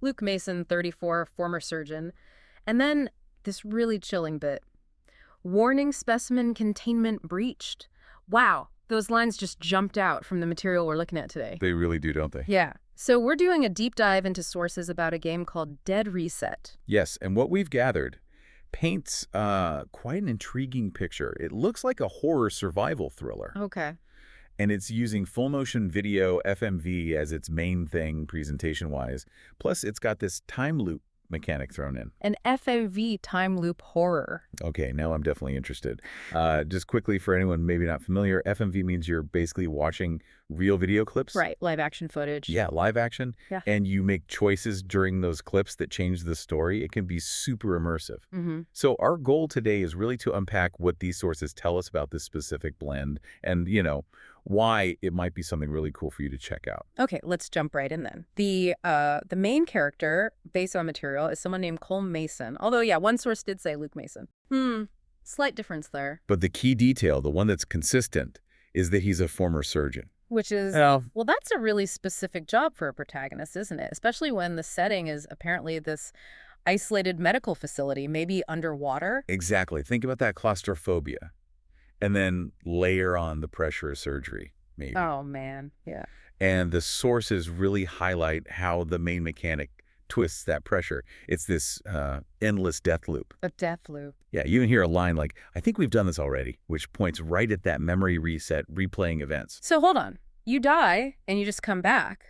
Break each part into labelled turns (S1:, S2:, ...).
S1: Luke Mason, 34, former surgeon. And then this really chilling bit. Warning, specimen containment breached. Wow, those lines just jumped out from the material we're looking at today.
S2: They really do, don't they?
S1: Yeah. So we're doing a deep dive into sources about a game called Dead Reset.
S2: Yes, and what we've gathered paints quite an intriguing picture. It looks like a horror survival thriller.
S1: Okay.
S2: And it's using full motion video FMV as its main thing presentation-wise. Plus, it's got this time loop mechanic thrown in.
S1: An FMV time loop horror.
S2: Okay, now I'm definitely interested. Just quickly, for anyone maybe not familiar, FMV means you're basically watching real video clips.
S1: Right, live action footage.
S2: Yeah, live action.
S1: Yeah.
S2: And you make choices during those clips that change the story. It can be super immersive. So our goal today is really to unpack what these sources tell us about this specific blend and, why it might be something really cool for you to check out.
S1: Okay, let's jump right in then. The main character, based on material, is someone named Cole Mason. Although, yeah, one source did say Luke Mason. Slight difference there.
S2: But the key detail, the one that's consistent, is that he's a former surgeon.
S1: Which is, well, that's a really specific job for a protagonist, isn't it? Especially when the setting is apparently this isolated medical facility, maybe underwater.
S2: Exactly. Think about that claustrophobia. And then layer on the pressure of surgery, maybe.
S1: Oh, man. Yeah.
S2: And the sources really highlight how the main mechanic twists that pressure. It's this endless death loop.
S1: A death loop.
S2: Yeah, you even hear a line like, I think we've done this already, which points right at that memory reset, replaying events.
S1: So hold on. You die and you just come back.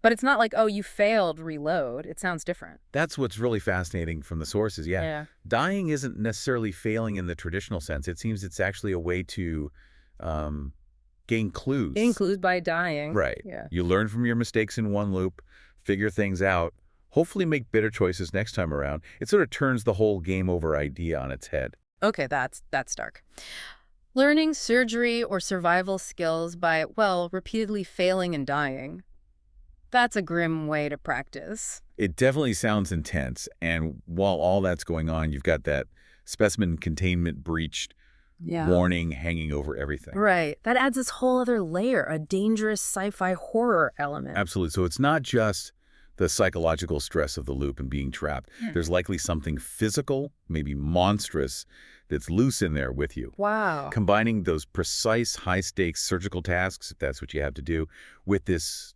S1: But it's not like, oh, you failed reload. It sounds different.
S2: That's what's really fascinating from the sources, yeah. Dying isn't necessarily failing in the traditional sense. It seems it's actually a way to gain clues.
S1: Gain clues by dying.
S2: Right.
S1: Yeah.
S2: You learn from your mistakes in one loop, figure things out, hopefully make better choices next time around. It sort of turns the whole game over idea on its head.
S1: Okay, that's dark. Learning surgery or survival skills by, well, repeatedly failing and dying. That's a grim way to practice.
S2: It definitely sounds intense, and while all that's going on, you've got that specimen containment breached warning hanging over everything.
S1: Right. That adds this whole other layer, a dangerous sci-fi horror element.
S2: Absolutely. So it's not just the psychological stress of the loop and being trapped. There's likely something physical, maybe monstrous, that's loose in there with you.
S1: Wow.
S2: Combining those precise high-stakes surgical tasks, if that's what you have to do, with this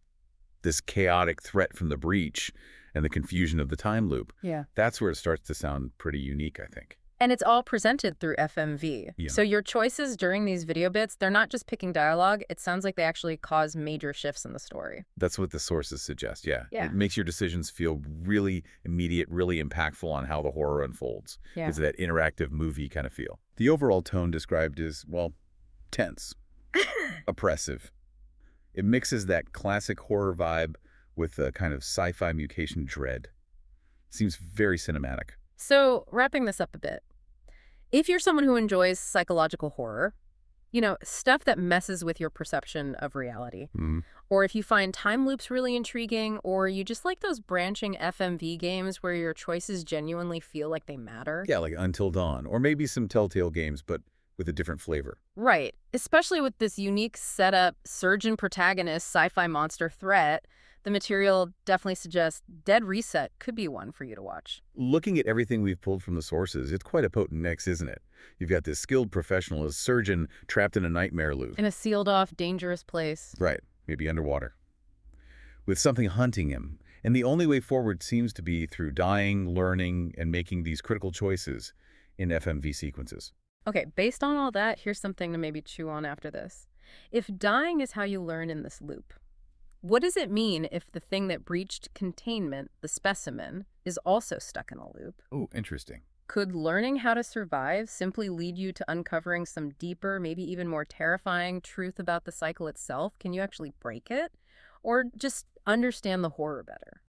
S2: chaotic threat from the breach and the confusion of the time loop.
S1: Yeah.
S2: That's where it starts to sound pretty unique, I think.
S1: And it's all presented through FMV.
S2: Yeah.
S1: So your choices during these video bits, they're not just picking dialogue. It sounds like they actually cause major shifts in the story.
S2: That's what the sources suggest, yeah.
S1: Yeah.
S2: It makes your decisions feel really immediate, really impactful on how the horror unfolds.
S1: Yeah.
S2: It's that interactive movie kind of feel. The overall tone described is, well, tense, oppressive. It mixes that classic horror vibe with a kind of sci-fi mutation dread. Seems very cinematic.
S1: So wrapping this up a bit, if you're someone who enjoys psychological horror, stuff that messes with your perception of reality, or if you find time loops really intriguing, or you just like those branching FMV games where your choices genuinely feel like they matter.
S2: Yeah, like Until Dawn, or maybe some Telltale games, but with a different flavor.
S1: Right. Especially with this unique setup, surgeon protagonist, sci-fi monster threat, the material definitely suggests Dead Reset could be one for you to watch.
S2: Looking at everything we've pulled from the sources, it's quite a potent mix, isn't it? You've got this skilled professional, a surgeon trapped in a nightmare loop.
S1: In a sealed-off, dangerous place.
S2: Right. Maybe underwater. With something hunting him. And the only way forward seems to be through dying, learning, and making these critical choices in FMV sequences.
S1: Okay, based on all that, here's something to maybe chew on after this. If dying is how you learn in this loop, what does it mean if the thing that breached containment, the specimen, is also stuck in a loop?
S2: Oh, interesting.
S1: Could learning how to survive simply lead you to uncovering some deeper, maybe even more terrifying truth about the cycle itself? Can you actually break it? Or just understand the horror better?